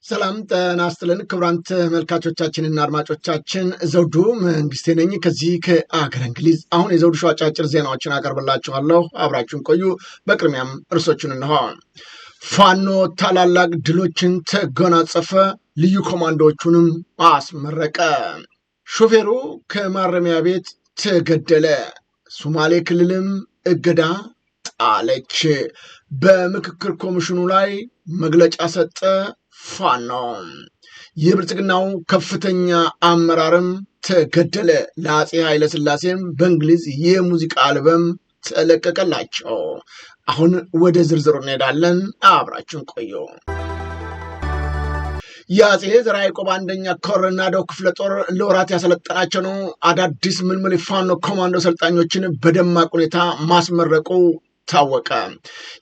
ሰላም ጤና ይስጥልን ክቡራን ተመልካቾቻችንና አድማጮቻችን ዘውዱ መንግስቴ ነኝ ከዚህ ከአገረ እንግሊዝ። አሁን የዘውዱ ሾው አጫጭር ዜናዎችን አቀርብላችኋለሁ፣ አብራችሁን ቆዩ። በቅድሚያም እርሶቹን እንሆ። ፋኖ ታላላቅ ድሎችን ተጎናጸፈ፣ ልዩ ኮማንዶዎቹንም አስመረቀ። ሾፌሩ ከማረሚያ ቤት ተገደለ። ሶማሌ ክልልም እገዳ ጣለች። በምክክር ኮሚሽኑ ላይ መግለጫ ሰጠ ፋኖ። የብልጽግናው ከፍተኛ አመራርም ተገደለ። ለአፄ ኃይለ ሥላሴም በእንግሊዝ የሙዚቃ አልበም ተለቀቀላቸው። አሁን ወደ ዝርዝሩ እንሄዳለን፣ አብራችሁን ቆዩ። የአፄ ዘርዓ ያዕቆብ አንደኛ ኮር ናደው ክፍለ ጦር ለወራት ያሰለጠናቸው ነው አዳዲስ ምልምል ፋኖ ኮማንዶ ሰልጣኞችን በደማቅ ሁኔታ ማስመረቁ ታወቀ።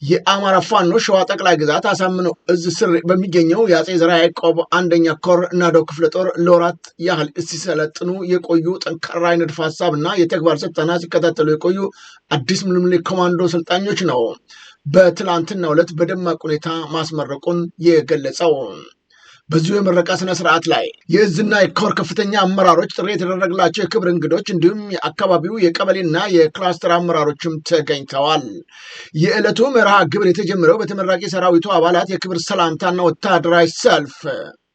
የአማራ ፋኖ ሸዋ ጠቅላይ ግዛት አሳምነው እዝ ስር በሚገኘው የአፄ ዘርዓ ያዕቆብ አንደኛ ኮር ናደው ክፍለ ጦር ለወራት ያህል ሲሰለጥኑ የቆዩ ጠንካራ የንድፈ ሀሳብ እና የተግባር ስልጠና ሲከታተሉ የቆዩ አዲስ ምልምል ኮማንዶ ሰልጣኞች ነው በትላንትናው ዕለት በደማቅ ሁኔታ ማስመረቁን የገለጸው። በዚሁ የምረቃ ስነ ስርዓት ላይ የእዝና የኮር ከፍተኛ አመራሮች፣ ጥሪ የተደረገላቸው የክብር እንግዶች እንዲሁም የአካባቢው የቀበሌና የክላስተር አመራሮችም ተገኝተዋል። የዕለቱ መርሃ ግብር የተጀመረው በተመራቂ ሰራዊቱ አባላት የክብር ሰላምታና ወታደራዊ ሰልፍ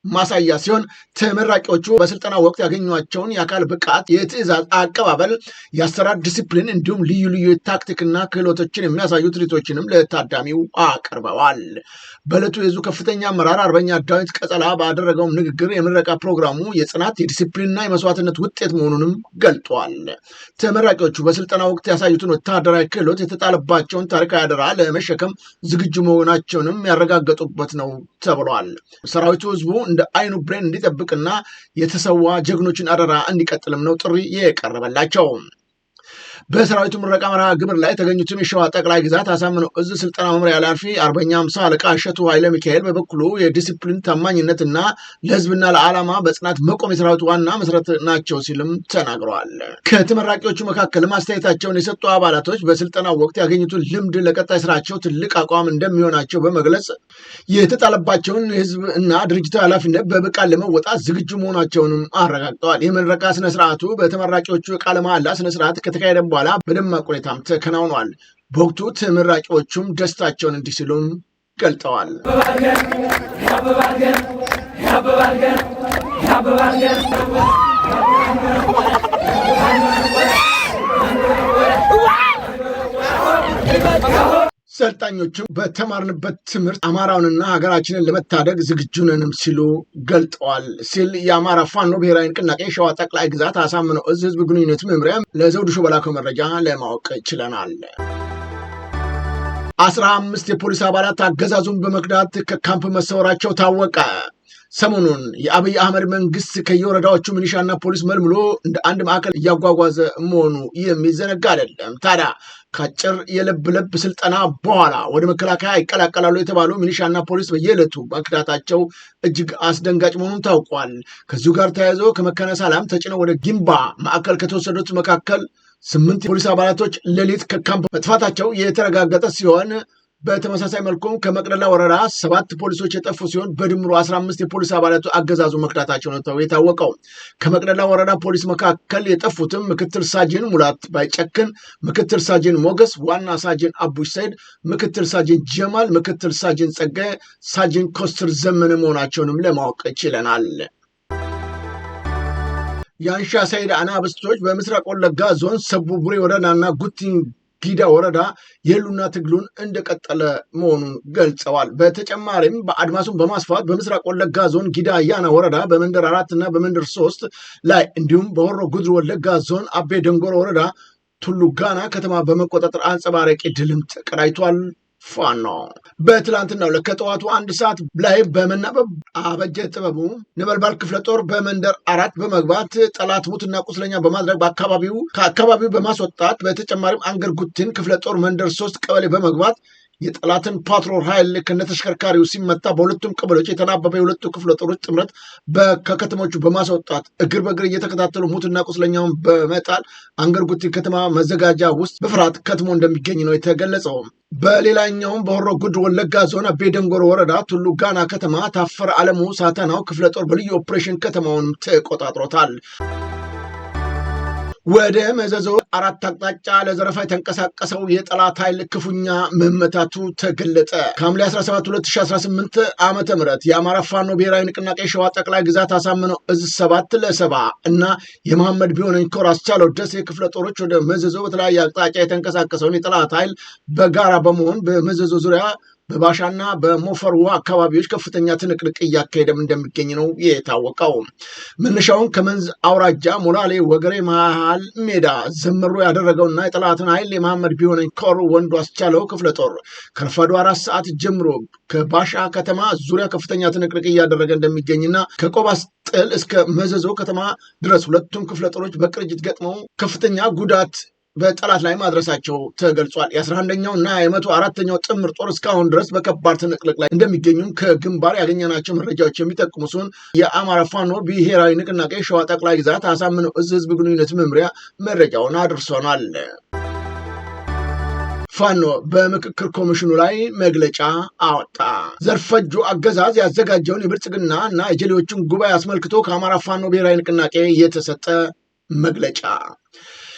ማሳያ ሲሆን ተመራቂዎቹ በስልጠና ወቅት ያገኟቸውን የአካል ብቃት፣ የትዕዛዝ አቀባበል፣ የአሰራር ዲሲፕሊን እንዲሁም ልዩ ልዩ ታክቲክና ክህሎቶችን የሚያሳዩ ትርኢቶችንም ለታዳሚው አቅርበዋል። በዕለቱ የዙ ከፍተኛ አመራር አርበኛ ዳዊት ቀጸላ ባደረገው ንግግር የምረቃ ፕሮግራሙ የጽናት የዲሲፕሊንና የመስዋዕትነት ውጤት መሆኑንም ገልጧል። ተመራቂዎቹ በስልጠና ወቅት ያሳዩትን ወታደራዊ ክህሎት፣ የተጣለባቸውን ታሪካዊ አደራ ለመሸከም ዝግጁ መሆናቸውንም ያረጋገጡበት ነው ተብሏል። ሰራዊቱ ህዝቡ እንደ አይኑ ብሬን እንዲጠብቅና የተሰዋ ጀግኖችን አደራ እንዲቀጥልም ነው ጥሪ የቀረበላቸው። በሰራዊቱ ምረቃ መርሃ ግብር ላይ የተገኙትም የሸዋ ጠቅላይ ግዛት አሳምነው እዝ ስልጠና መምሪያ ኃላፊ አርበኛ 50 አለቃ እሸቱ ኃይለ ሚካኤል በበኩሉ የዲሲፕሊን ታማኝነትና ለህዝብና ለዓላማ በጽናት መቆም የሰራዊቱ ዋና መሰረት ናቸው ሲልም ተናግረዋል። ከተመራቂዎቹ መካከል አስተያየታቸውን የሰጡ አባላቶች በስልጠናው ወቅት ያገኙትን ልምድ ለቀጣይ ስራቸው ትልቅ አቋም እንደሚሆናቸው በመግለጽ የተጣለባቸውን የህዝብ እና ድርጅታዊ ኃላፊነት በብቃት ለመወጣት ዝግጁ መሆናቸውንም አረጋግጠዋል። የምረቃ ስነስርዓቱ በተመራቂዎቹ የቃለ መሃላ ስነስርዓት ከተካሄደ በኋላ በደማቅ ሁኔታም ተከናውኗል። በወቅቱ ተመራቂዎቹም ደስታቸውን እንዲህ ሲሉም ገልጠዋል። ሰልጣኞቹም በተማርንበት ትምህርት አማራውንና ሀገራችንን ለመታደግ ዝግጁ ነንም ሲሉ ገልጠዋል ሲል የአማራ ፋኖ ብሔራዊ ንቅናቄ ሸዋ ጠቅላይ ግዛት አሳምነው እዝ ህዝብ ግንኙነት መምሪያ ለዘውዱ ሾው በላከው መረጃ ለማወቅ ችለናል። 15 የፖሊስ አባላት አገዛዙን በመክዳት ከካምፕ መሰወራቸው ታወቀ። ሰሞኑን የአብይ አህመድ መንግስት ከየወረዳዎቹ ሚሊሻና ፖሊስ መልምሎ እንደ አንድ ማዕከል እያጓጓዘ መሆኑ የሚዘነጋ አይደለም። ታዲያ ከአጭር የለብ ለብ ስልጠና በኋላ ወደ መከላከያ ይቀላቀላሉ የተባሉ ሚሊሻና ፖሊስ በየዕለቱ መክዳታቸው እጅግ አስደንጋጭ መሆኑን ታውቋል። ከዚሁ ጋር ተያይዞ ከመካነ ሰላም ተጭነው ወደ ጊምባ ማዕከል ከተወሰዱት መካከል 8 የፖሊስ አባላቶች ሌሊት ከካምፕ መጥፋታቸው የተረጋገጠ ሲሆን በተመሳሳይ መልኩም ከመቅደላ ወረዳ 7 ፖሊሶች የጠፉ ሲሆን በድምሩ 15 የፖሊስ አባላቱ አገዛዙ መክዳታቸው ነው የታወቀው። ከመቅደላ ወረዳ ፖሊስ መካከል የጠፉትም ምክትል ሳጅን ሙላት ባይጨክን፣ ምክትል ሳጅን ሞገስ፣ ዋና ሳጅን አቡሽ ሰይድ፣ ምክትል ሳጅን ጀማል፣ ምክትል ሳጅን ጸጋይ፣ ሳጅን ኮስትር ዘመን መሆናቸውንም ለማወቅ ችለናል። የአንሻ ሰይድ አናብስቶች በምስራቅ ወለጋ ዞን ሰቡ ቡሬ ወረዳና ጉቲን ጊዳ ወረዳ የህልውና ትግሉን እንደቀጠለ መሆኑን ገልጸዋል። በተጨማሪም በአድማሱን በማስፋት በምስራቅ ወለጋ ዞን ጊዳ አያና ወረዳ በመንደር 4 እና በመንደር 3 ላይ እንዲሁም በሆሮ ጉድሩ ወለጋ ዞን አቤ ደንጎሮ ወረዳ ቱሉ ጋና ከተማ በመቆጣጠር አንጸባራቂ ድልም ተቀዳጅቷል። ፋኖ በትላንትናው ከጠዋቱ 1 ሰዓት ላይ በመናበብ አበጀ ጥበቡ ነበልባል ክፍለ ጦር በመንደር 4 በመግባት ጠላት ሙትና ቁስለኛ በማድረግ ከአካባቢው በማስወጣት በተጨማሪም አንገር ጉትን ክፍለ ጦር መንደር 3 ቀበሌ በመግባት የጠላትን ፓትሮል ኃይል ከነተሽከርካሪው ሲመታ በሁለቱም ቀበሌዎች የተናበበ የሁለቱ ክፍለ ጦሮች ጥምረት ከከተሞቹ በማስወጣት እግር በእግር እየተከታተሉ ሙትና ቁስለኛውን በመጣል አንገርጉቲ ከተማ መዘጋጃ ውስጥ በፍርሃት ከትሞ እንደሚገኝ ነው የተገለጸው። በሌላኛውም በሆሮ ጉድ ወለጋ ዞን አቤ ደንጎሮ ወረዳ ቱሉ ጋና ከተማ ታፈረ አለሙ ሳተናው ክፍለ ጦር በልዩ ኦፕሬሽን ከተማውን ተቆጣጥሮታል። ወደ መዘዞ አራት አቅጣጫ ለዘረፋ የተንቀሳቀሰው የጠላት ኃይል ክፉኛ መመታቱ ተገለጸ። ከሐምሌ 17 2018 ዓመተ ምህረት የአማራ ፋኖ ብሔራዊ ንቅናቄ ሸዋ ጠቅላይ ግዛት አሳምነው እዝ 7-7 እና የመሐመድ ቢሆነኝ ኮር አስቻለው ደሴ ክፍለ ጦሮች ወደ መዘዞ በተለያየ አቅጣጫ የተንቀሳቀሰውን የጠላት ኃይል በጋራ በመሆን በመዘዞ ዙሪያ በባሻና በሞፈር ውሃ አካባቢዎች ከፍተኛ ትንቅንቅ እያካሄደም እንደሚገኝ ነው የታወቀው። መነሻውን ከመንዝ አውራጃ ሞላሌ ወገሬ መሃል ሜዳ ዘመሩ ያደረገውና የጠላትን ኃይል የመሐመድ ቢሆነኝ ኮር ወንዱ አስቻለው ክፍለ ጦር ከረፋዱ 4 ሰዓት ጀምሮ ከባሻ ከተማ ዙሪያ ከፍተኛ ትንቅንቅ እያደረገ እንደሚገኝና ከቆባስ ጥል እስከ መዘዞ ከተማ ድረስ ሁለቱም ክፍለ ጦሮች በቅርጅት ገጥመው ከፍተኛ ጉዳት በጠላት ላይ ማድረሳቸው ተገልጿል። የ11ኛው እና የ104ኛው ጥምር ጦር እስካሁን ድረስ በከባድ ትንቅንቅ ላይ እንደሚገኙም ከግንባር ያገኘናቸው መረጃዎች የሚጠቁሙ ሲሆን የአማራ ፋኖ ብሔራዊ ንቅናቄ ሸዋ ጠቅላይ ግዛት አሳምነው እዝ ህዝብ ግንኙነት መምሪያ መረጃውን አድርሶናል። ፋኖ በምክክር ኮሚሽኑ ላይ መግለጫ አወጣ። ዘርፈጁ አገዛዝ ያዘጋጀውን የብልጽግና እና የጀሌዎችን ጉባኤ አስመልክቶ ከአማራ ፋኖ ብሔራዊ ንቅናቄ የተሰጠ መግለጫ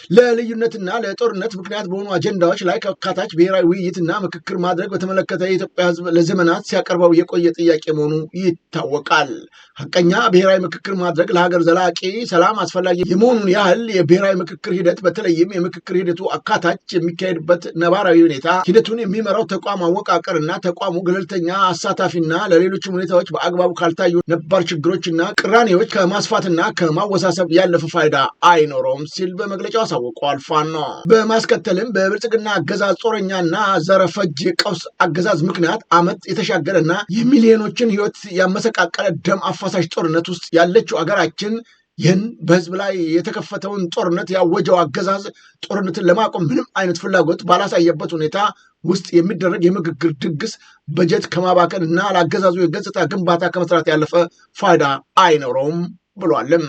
ለልዩነትና ለጦርነት ምክንያት በሆኑ አጀንዳዎች ላይ ከአካታች ብሔራዊ ውይይትና ምክክር ማድረግ በተመለከተ የኢትዮጵያ ህዝብ ለዘመናት ሲያቀርበው የቆየ ጥያቄ መሆኑ ይታወቃል። ሐቀኛ ብሔራዊ ምክክር ማድረግ ለሀገር ዘላቂ ሰላም አስፈላጊ የመሆኑን ያህል የብሔራዊ ምክክር ሂደት በተለይም የምክክር ሂደቱ አካታች የሚካሄድበት ነባራዊ ሁኔታ ሂደቱን የሚመራው ተቋም አወቃቀርና ተቋሙ ገለልተኛ አሳታፊና ለሌሎችም ሁኔታዎች በአግባቡ ካልታዩ ነባር ችግሮችና ቅራኔዎች ከማስፋትና ከማወሳሰብ ያለፈ ፋይዳ አይኖረውም ሲል በመግለጫው አሳውቀዋል። ፋኖ በማስከተልም በብልጽግና አገዛዝ ጦረኛና ዘረፈጅ ቀውስ አገዛዝ ምክንያት ዓመት የተሻገረና የሚሊዮኖችን ህይወት ያመሰቃቀለ ደም አፋሳሽ ጦርነት ውስጥ ያለችው አገራችን ይህን በህዝብ ላይ የተከፈተውን ጦርነት ያወጀው አገዛዝ ጦርነትን ለማቆም ምንም አይነት ፍላጎት ባላሳየበት ሁኔታ ውስጥ የሚደረግ የምክክር ድግስ በጀት ከማባከን እና ለአገዛዙ የገጽታ ግንባታ ከመስራት ያለፈ ፋይዳ አይኖረውም ብሏልም።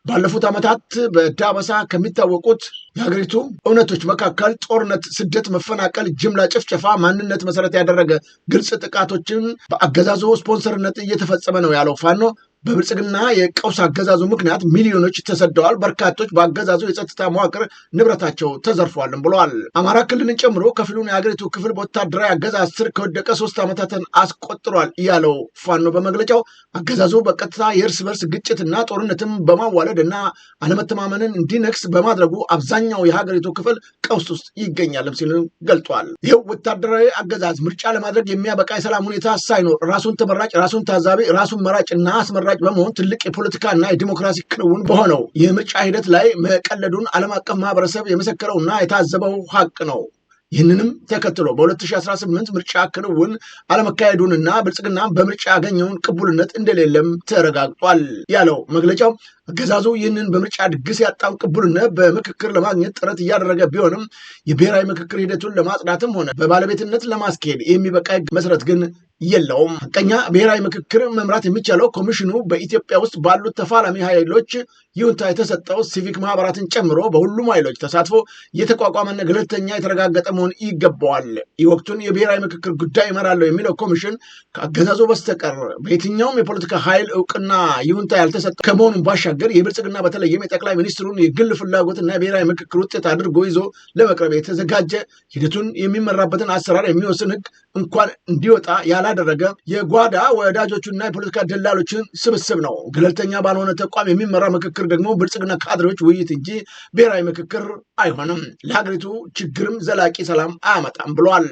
ባለፉት ዓመታት በዳበሳ ከሚታወቁት የሀገሪቱ እውነቶች መካከል ጦርነት፣ ስደት፣ መፈናቀል፣ ጅምላ ጭፍጨፋ፣ ማንነት መሰረት ያደረገ ግልጽ ጥቃቶችን በአገዛዙ ስፖንሰርነት እየተፈጸመ ነው ያለው ፋኖ በብልጽግና የቀውስ አገዛዙ ምክንያት ሚሊዮኖች ተሰደዋል፣ በርካቶች በአገዛዙ የጸጥታ መዋቅር ንብረታቸው ተዘርፏልም ብለዋል። አማራ ክልልን ጨምሮ ከፊሉን የሀገሪቱ ክፍል በወታደራዊ አገዛዝ ስር ከወደቀ 3 ዓመታትን አስቆጥሯል ያለው ፋኖ በመግለጫው አገዛዙ በቀጥታ የእርስ በርስ ግጭትና ጦርነትም በማዋለድ እና አለመተማመንን እንዲነግስ በማድረጉ አብዛኛው የሀገሪቱ ክፍል ቀውስ ውስጥ ይገኛልም ሲሉ ገልጧል። ይኸው ወታደራዊ አገዛዝ ምርጫ ለማድረግ የሚያበቃ የሰላም ሁኔታ ሳይኖር ራሱን ተመራጭ፣ ራሱን ታዛቢ፣ ራሱን መራጭና አስመራጭ በመሆን ትልቅ የፖለቲካና የዲሞክራሲ ክንውን በሆነው የምርጫ ሂደት ላይ መቀለዱን ዓለም አቀፍ ማህበረሰብ የመሰከረውና የታዘበው ሀቅ ነው። ይህንንም ተከትሎ በ2018 ምርጫ ክንውን አለመካሄዱንና ብልጽግና በምርጫ ያገኘውን ቅቡልነት እንደሌለም ተረጋግጧል ያለው መግለጫው አገዛዙ ይህንን በምርጫ ድግስ ያጣውን ቅቡልነት በምክክር ለማግኘት ጥረት እያደረገ ቢሆንም የብሔራዊ ምክክር ሂደቱን ለማጽናትም ሆነ በባለቤትነት ለማስኬድ የሚበቃ መሰረት ግን የለውም። ሐቀኛ ብሔራዊ ምክክር መምራት የሚቻለው ኮሚሽኑ በኢትዮጵያ ውስጥ ባሉት ተፋላሚ ኃይሎች ይሁንታ የተሰጠው ሲቪክ ማህበራትን ጨምሮ በሁሉም ኃይሎች ተሳትፎ የተቋቋመና ገለልተኛ የተረጋገጠ መሆን ይገባዋል። የወቅቱን የብሔራዊ ምክክር ጉዳይ እመራለሁ የሚለው ኮሚሽን ከአገዛዙ በስተቀር በየትኛውም የፖለቲካ ኃይል እውቅና ይሁንታ ያልተሰጠ ከመሆኑን ባሻገር የብልጽግና በተለይም የጠቅላይ ሚኒስትሩን የግል ፍላጎትና የብሔራዊ ምክክር ውጤት አድርጎ ይዞ ለመቅረብ የተዘጋጀ ሂደቱን የሚመራበትን አሰራር የሚወስን ህግ እንኳን እንዲወጣ ያላደረገ የጓዳ ወዳጆቹና የፖለቲካ ደላሎችን ስብስብ ነው። ገለልተኛ ባልሆነ ተቋም የሚመራ ምክክር ደግሞ ብልጽግና ካድሬዎች ውይይት እንጂ ብሔራዊ ምክክር አይሆንም፣ ለሀገሪቱ ችግርም ዘላቂ ሰላም አያመጣም ብሏል።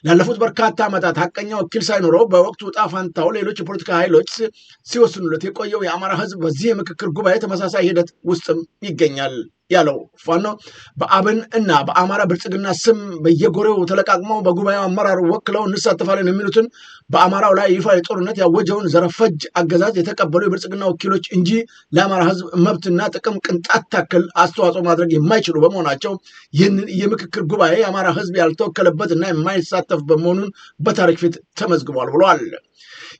ላለፉት በርካታ ዓመታት ሐቀኛ ወኪል ሳይኖረው በወቅቱ ዕጣ ፈንታው ሌሎች የፖለቲካ ኃይሎች ሲወስኑለት የቆየው የአማራ ህዝብ በዚህ የምክክር ጉባኤ ተመሳሳይ ሂደት ውስጥም ይገኛል። ያለው ፋኖ በአብን እና በአማራ ብልጽግና ስም በየጎሬው ተለቃቅመው በጉባኤው አመራሩ ወክለው እንሳተፋለን የሚሉትን በአማራው ላይ ይፋ ጦርነት ያወጀውን ዘረፈጅ አገዛዝ የተቀበሉ የብልጽግና ወኪሎች እንጂ ለአማራ ህዝብ መብትና ጥቅም ቅንጣት ታክል አስተዋጽኦ ማድረግ የማይችሉ በመሆናቸው ይህንን የምክክር ጉባኤ የአማራ ህዝብ ያልተወከለበት እና የማይሳተፍ በመሆኑን በታሪክ ፊት ተመዝግቧል ብሏል።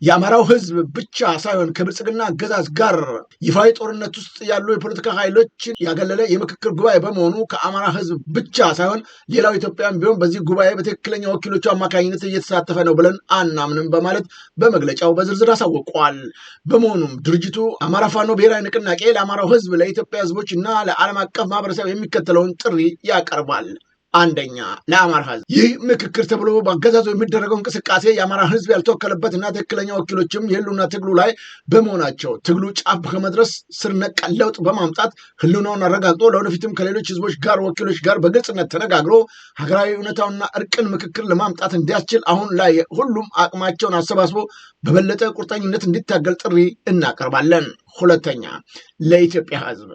የአማራው ህዝብ ብቻ ሳይሆን ከብልጽግና አገዛዝ ጋር ይፋዊ ጦርነት ውስጥ ያሉ የፖለቲካ ኃይሎችን ያገለለ የምክክር ጉባኤ በመሆኑ ከአማራ ህዝብ ብቻ ሳይሆን ሌላው ኢትዮጵያን ቢሆን በዚህ ጉባኤ በትክክለኛ ወኪሎቹ አማካኝነት እየተሳተፈ ነው ብለን አናምንም በማለት በመግለጫው በዝርዝር አሳውቋል። በመሆኑም ድርጅቱ አማራ ፋኖ ብሔራዊ ንቅናቄ ለአማራው ህዝብ፣ ለኢትዮጵያ ህዝቦች እና ለዓለም አቀፍ ማህበረሰብ የሚከተለውን ጥሪ ያቀርባል። አንደኛ፣ ለአማራ ህዝብ ይህ ምክክር ተብሎ በአገዛዙ የሚደረገው እንቅስቃሴ የአማራ ህዝብ ያልተወከለበትና ትክክለኛ ወኪሎችም የህልውና ትግሉ ላይ በመሆናቸው ትግሉ ጫፍ ከመድረስ ስር ነቀል ለውጥ በማምጣት ህልውናውን አረጋግጦ ለወደፊትም ከሌሎች ህዝቦች ጋር ወኪሎች ጋር በግልጽነት ተነጋግሮ ሀገራዊ እውነታውና እርቅን ምክክር ለማምጣት እንዲያስችል አሁን ላይ ሁሉም አቅማቸውን አሰባስቦ በበለጠ ቁርጠኝነት እንዲታገል ጥሪ እናቀርባለን። ሁለተኛ፣ ለኢትዮጵያ ህዝብ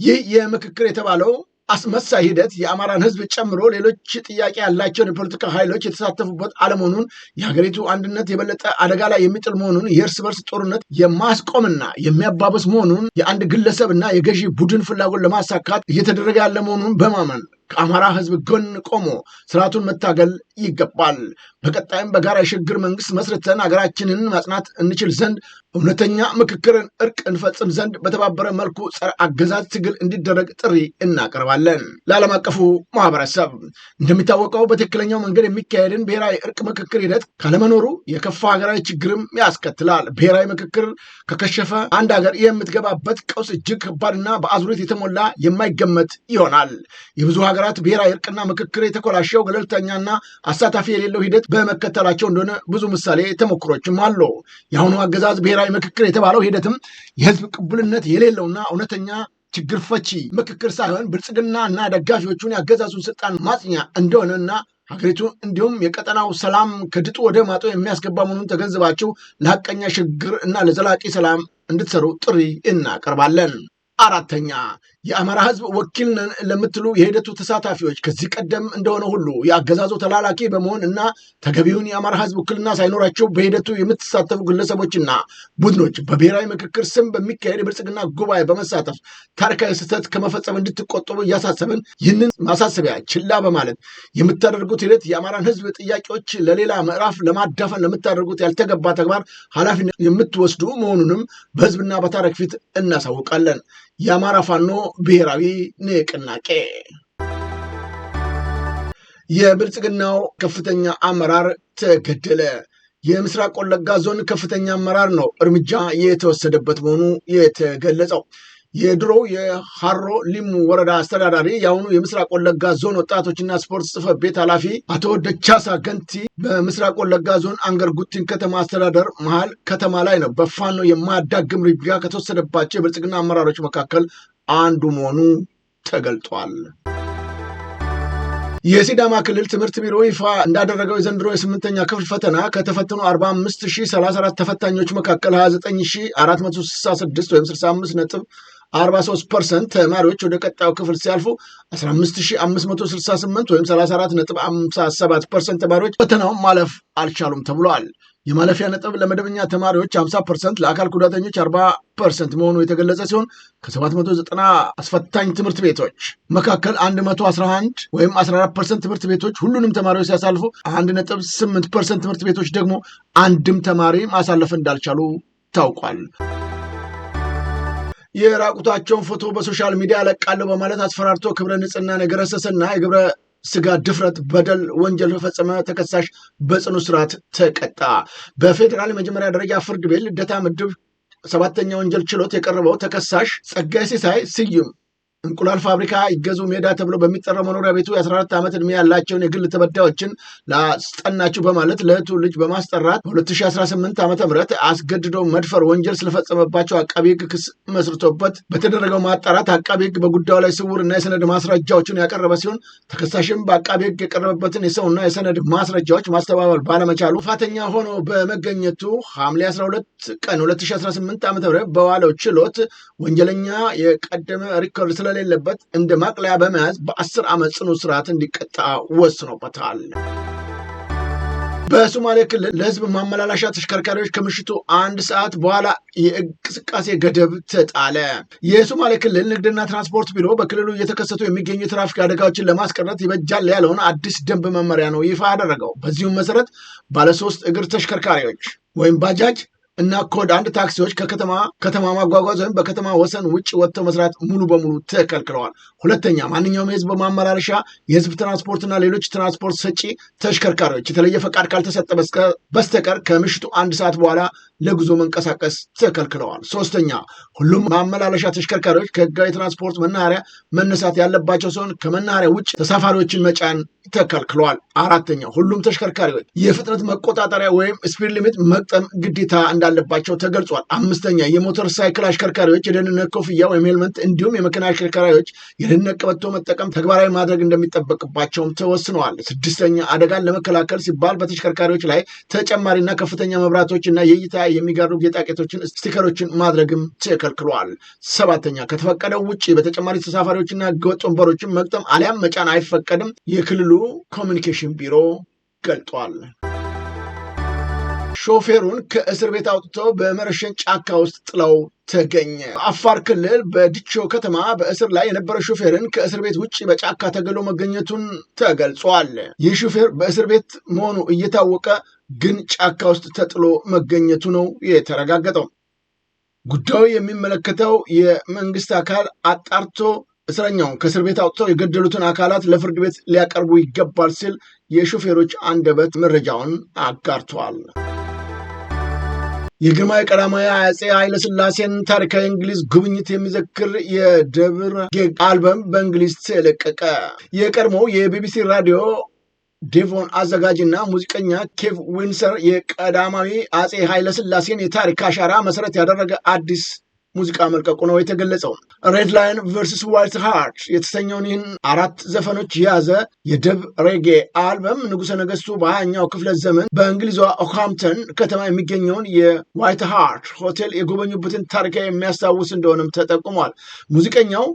ይህ የምክክር የተባለው አስመሳይ ሂደት የአማራን ህዝብ ጨምሮ ሌሎች ጥያቄ ያላቸውን የፖለቲካ ኃይሎች የተሳተፉበት አለመሆኑን፣ የሀገሪቱ አንድነት የበለጠ አደጋ ላይ የሚጥል መሆኑን፣ የእርስ በርስ ጦርነት የማስቆምና የሚያባበስ መሆኑን፣ የአንድ ግለሰብና የገዢ ቡድን ፍላጎት ለማሳካት እየተደረገ ያለ መሆኑን በማመን ከአማራ ህዝብ ጎን ቆሞ ስርዓቱን መታገል ይገባል። በቀጣይም በጋራ የሽግግር መንግስት መስርተን ሀገራችንን ማጽናት እንችል ዘንድ እውነተኛ ምክክርን፣ እርቅ እንፈጽም ዘንድ በተባበረ መልኩ ጸረ አገዛዝ ትግል እንዲደረግ ጥሪ እናቀርባለን። ለዓለም አቀፉ ማህበረሰብ እንደሚታወቀው በትክክለኛው መንገድ የሚካሄድን ብሔራዊ እርቅ ምክክር ሂደት ካለመኖሩ የከፋ ሀገራዊ ችግርም ያስከትላል። ብሔራዊ ምክክር ከከሸፈ አንድ ሀገር የምትገባበት ቀውስ እጅግ ከባድና በአዙሪት የተሞላ የማይገመት ይሆናል። የብዙ ሀገራት ብሔራዊ እርቅና ምክክር የተኮላሸው ገለልተኛና አሳታፊ የሌለው ሂደት በመከተላቸው እንደሆነ ብዙ ምሳሌ ተሞክሮችም አሉ። የአሁኑ አገዛዝ ብሔራዊ ምክክር የተባለው ሂደትም የህዝብ ቅቡልነት የሌለውና እውነተኛ ችግር ፈቺ ምክክር ሳይሆን ብልጽግና እና ደጋፊዎቹን ያገዛዙን ስልጣን ማጽኛ እንደሆነና ሀገሪቱ እንዲሁም የቀጠናው ሰላም ከድጡ ወደ ማጦ የሚያስገባ መሆኑን ተገንዝባችሁ ለሀቀኛ ሽግግር እና ለዘላቂ ሰላም እንድትሰሩ ጥሪ እናቀርባለን። አራተኛ፣ የአማራ ህዝብ ወኪል ነን ለምትሉ የሂደቱ ተሳታፊዎች ከዚህ ቀደም እንደሆነ ሁሉ የአገዛዙ ተላላኪ በመሆን እና ተገቢውን የአማራ ህዝብ ውክልና ሳይኖራቸው በሂደቱ የምትሳተፉ ግለሰቦችና ቡድኖች በብሔራዊ ምክክር ስም በሚካሄድ የብልጽግና ጉባኤ በመሳተፍ ታሪካዊ ስህተት ከመፈጸም እንድትቆጠቡ እያሳሰብን ይህንን ማሳሰቢያ ችላ በማለት የምታደርጉት ሂደት የአማራን ህዝብ ጥያቄዎች ለሌላ ምዕራፍ ለማዳፈን ለምታደርጉት ያልተገባ ተግባር ኃላፊነት የምትወስዱ መሆኑንም በህዝብና በታሪክ ፊት እናሳውቃለን። የአማራ ፋኖ ብሔራዊ ንቅናቄ የብልጽግናው ከፍተኛ አመራር ተገደለ። የምስራቅ ወለጋ ዞን ከፍተኛ አመራር ነው እርምጃ የተወሰደበት መሆኑ የተገለጸው። የድሮው የሃሮ ሊሙ ወረዳ አስተዳዳሪ የአሁኑ የምስራቅ ወለጋ ዞን ወጣቶችና ስፖርት ጽሕፈት ቤት ኃላፊ አቶ ደቻሳ ገንቲ በምስራቅ ወለጋ ዞን አንገር ጉቲን ከተማ አስተዳደር መሃል ከተማ ላይ ነው በፋኖ የማያዳግም እርምጃ ከተወሰደባቸው የብልጽግና አመራሮች መካከል አንዱ መሆኑ ተገልጧል። የሲዳማ ክልል ትምህርት ቢሮ ይፋ እንዳደረገው የዘንድሮ የስምንተኛ ክፍል ፈተና ከተፈተኑ 45034 ተፈታኞች መካከል 29466 ወይም 65.43% ተማሪዎች ወደ ቀጣዩ ክፍል ሲያልፉ 15568 ወይም 34.57% ተማሪዎች ፈተናውን ማለፍ አልቻሉም ተብሏል። የማለፊያ ነጥብ ለመደበኛ ተማሪዎች 50%፣ ለአካል ጉዳተኞች 40% መሆኑ የተገለጸ ሲሆን ከ790 አስፈታኝ ትምህርት ቤቶች መካከል 111 ወይም 14% ትምህርት ቤቶች ሁሉንም ተማሪዎች ሲያሳልፉ 1.8% ትምህርት ቤቶች ደግሞ አንድም ተማሪ ማሳለፍ እንዳልቻሉ ታውቋል። የራቁታቸውን ፎቶ በሶሻል ሚዲያ ለቃለሁ በማለት አስፈራርቶ ክብረ ንጽህናን የገረሰሰና የግብረ ስጋ ድፍረት በደል ወንጀል ፈጸመ ተከሳሽ በጽኑ እስራት ተቀጣ። በፌዴራል የመጀመሪያ ደረጃ ፍርድ ቤት ልደታ ምድብ 7ኛ ወንጀል ችሎት የቀረበው ተከሳሽ ጸጋይ ሲሳይ ስዩም እንቁላል ፋብሪካ ይገዙ ሜዳ ተብሎ በሚጠራው መኖሪያ ቤቱ የ14 ዓመት ዕድሜ ያላቸውን የግል ተበዳዮችን ላስጠናችሁ በማለት ለእህቱ ልጅ በማስጠራት በ2018 ዓ.ም አስገድዶ መድፈር ወንጀል ስለፈጸመባቸው አቃቢ ሕግ ክስ መስርቶበት በተደረገው ማጣራት አቃቢ ሕግ በጉዳዩ ላይ ስውርና የሰነድ ማስረጃዎችን ያቀረበ ሲሆን ተከሳሽም በአቃቢ ሕግ የቀረበበትን የሰውና የሰነድ ማስረጃዎች ማስተባበል ባለመቻሉ ጥፋተኛ ሆኖ በመገኘቱ ሐምሌ 12 ቀን 2018 ዓ.ም በዋለው ችሎት ወንጀለኛ የቀደመ ሪኮርድ ስለሌለበት እንደ ማቅለያ በመያዝ በ10 ዓመት ጽኑ እስራት እንዲቀጣ ወስኖበታል። በሶማሌ ክልል ለህዝብ ማመላለሻ ተሽከርካሪዎች ከምሽቱ 1 ሰዓት በኋላ የእንቅስቃሴ ገደብ ተጣለ። የሶማሌ ክልል ንግድና ትራንስፖርት ቢሮ በክልሉ እየተከሰቱ የሚገኙ የትራፊክ አደጋዎችን ለማስቀረት ይበጃል ያለውን አዲስ ደንብ መመሪያ ነው ይፋ ያደረገው። በዚሁም መሰረት ባለሶስት እግር ተሽከርካሪዎች ወይም ባጃጅ እና ኮድ 1 ታክሲዎች ከተማ ማጓጓዝ ወይም በከተማ ወሰን ውጭ ወጥተው መስራት ሙሉ በሙሉ ተከልክለዋል። ሁለተኛ ማንኛውም የህዝብ ማመላለሻ የህዝብ ትራንስፖርትና ሌሎች ትራንስፖርት ሰጪ ተሽከርካሪዎች የተለየ ፈቃድ ካልተሰጠ በስተቀር ከምሽቱ 1 ሰዓት በኋላ ለጉዞ መንቀሳቀስ ተከልክለዋል። ሶስተኛ ሁሉም ማመላለሻ ተሽከርካሪዎች ከህጋዊ ትራንስፖርት መናኸሪያ መነሳት ያለባቸው ሲሆን ከመናኸሪያ ውጭ ተሳፋሪዎችን መጫን ተከልክለዋል። አራተኛ ሁሉም ተሽከርካሪዎች የፍጥነት መቆጣጠሪያ ወይም ስፒድ ሊሚት መቅጠም ግዴታ እንዳለባቸው ተገልጿል። አምስተኛ የሞተር ሳይክል አሽከርካሪዎች የደህንነት ኮፍያ ወይም ሄልመት እንዲሁም የመኪና አሽከርካሪዎች የደህንነት ቀበቶ መጠቀም ተግባራዊ ማድረግ እንደሚጠበቅባቸውም ተወስነዋል። ስድስተኛ አደጋን ለመከላከል ሲባል በተሽከርካሪዎች ላይ ተጨማሪና ከፍተኛ መብራቶች እና የእይታ የሚጋሩ ጌጣጌጦችን ስቲከሮችን ማድረግም ተከልክሏል። ሰባተኛ ከተፈቀደው ውጭ በተጨማሪ ተሳፋሪዎችና ህገወጥ ወንበሮችን መቅጠም አሊያም መጫን አይፈቀድም የክልሉ ኮሚኒኬሽን ቢሮ ገልጧል። ሾፌሩን ከእስር ቤት አውጥተው በመረሸን ጫካ ውስጥ ጥለው ተገኘ። አፋር ክልል በድቾ ከተማ በእስር ላይ የነበረ ሾፌርን ከእስር ቤት ውጭ በጫካ ተገሎ መገኘቱን ተገልጿል። ይህ ሾፌር በእስር ቤት መሆኑ እየታወቀ ግን ጫካ ውስጥ ተጥሎ መገኘቱ ነው የተረጋገጠው። ጉዳዩ የሚመለከተው የመንግስት አካል አጣርቶ እስረኛውን ከእስር ቤት አውጥተው የገደሉትን አካላት ለፍርድ ቤት ሊያቀርቡ ይገባል ሲል የሾፌሮች አንደበት መረጃውን አጋርተዋል። የግርማዊ ቀዳማዊ አፄ ኃይለ ሥላሴን ታሪካዊ እንግሊዝ ጉብኝት የሚዘክር የደብረ ጌግ አልበም በእንግሊዝ ተለቀቀ። የቀድሞው የቢቢሲ ራዲዮ ዴቮን አዘጋጅና ሙዚቀኛ ኬቭ ዊንሰር የቀዳማዊ አፄ ኃይለ ሥላሴን የታሪክ አሻራ መሰረት ያደረገ አዲስ ሙዚቃ መልቀቁ ነው የተገለጸው። ሬድ ላይን ቨርሰስ ዋይት ሃርት የተሰኘውን ይህን 4 ዘፈኖች የያዘ የደብ ሬጌ አልበም ንጉሠ ነገሥቱ በ20ኛው ክፍለ ዘመን በእንግሊዟ ኦክሃምፕተን ከተማ የሚገኘውን የዋይት ሃርት ሆቴል የጎበኙበትን ታሪካዊ የሚያስታውስ እንደሆነም ተጠቁሟል። ሙዚቀኛው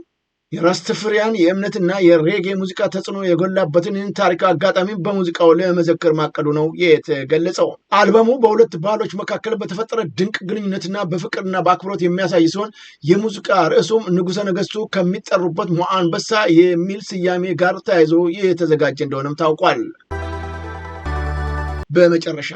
የራስተፍሪያን የእምነትና የሬጌ ሙዚቃ ተጽዕኖ የጎላበትን ይህን ታሪክ አጋጣሚ በሙዚቃው ለመዘከር ማቀዱ ነው የተገለጸው። አልበሙ በሁለት ባህሎች መካከል በተፈጠረ ድንቅ ግንኙነትና በፍቅርና በአክብሮት የሚያሳይ ሲሆን የሙዚቃ ርዕሱም ንጉሠ ነገሥቱ ከሚጠሩበት ሞዓ አንበሳ የሚል ስያሜ ጋር ተያይዞ የተዘጋጀ እንደሆነም ታውቋል። በመጨረሻ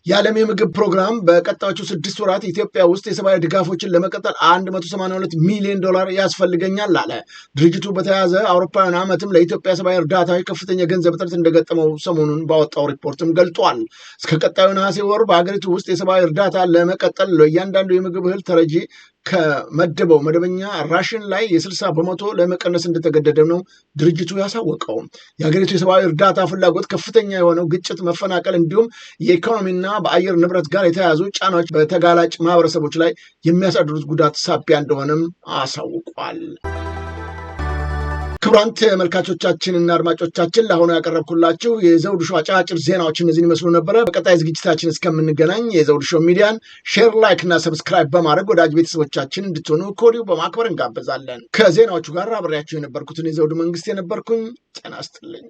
የዓለም የምግብ ፕሮግራም በቀጣዮቹ 6 ወራት ኢትዮጵያ ውስጥ የሰብአዊ ድጋፎችን ለመቀጠል $182 ሚሊዮን ያስፈልገኛል አለ። ድርጅቱ በተያዘ አውሮፓውያን ዓመትም ለኢትዮጵያ ሰብአዊ እርዳታዎች ከፍተኛ ገንዘብ እጥረት እንደገጠመው ሰሞኑን ባወጣው ሪፖርትም ገልጿል። እስከ ቀጣዩ ነሐሴ ወር በሀገሪቱ ውስጥ የሰብአዊ እርዳታ ለመቀጠል ለእያንዳንዱ የምግብ እህል ተረጂ ከመደበው መደበኛ ራሽን ላይ የ60% ለመቀነስ እንደተገደደ ነው ድርጅቱ ያሳወቀው። የሀገሪቱ የሰብአዊ እርዳታ ፍላጎት ከፍተኛ የሆነው ግጭት፣ መፈናቀል እንዲሁም የኢኮኖሚና በአየር ንብረት ጋር የተያያዙ ጫናዎች በተጋላጭ ማህበረሰቦች ላይ የሚያሳድሩት ጉዳት ሳቢያ እንደሆነም አሳውቋል። ክቡራን ተመልካቾቻችንና አድማጮቻችን ለአሁኑ ያቀረብኩላችሁ የዘውዱ ሾው አጫጭር ዜናዎች እነዚህን ይመስሉ ነበረ። በቀጣይ ዝግጅታችን እስከምንገናኝ የዘውዱ ሾው ሚዲያን ሼር፣ ላይክ እና ሰብስክራይብ በማድረግ ወዳጅ ቤተሰቦቻችን እንድትሆኑ ከወዲሁ በማክበር እንጋበዛለን። ከዜናዎቹ ጋር አብሬያችሁ የነበርኩትን የዘውዱ መንግስት የነበርኩኝ። ጤና ይስጥልኝ።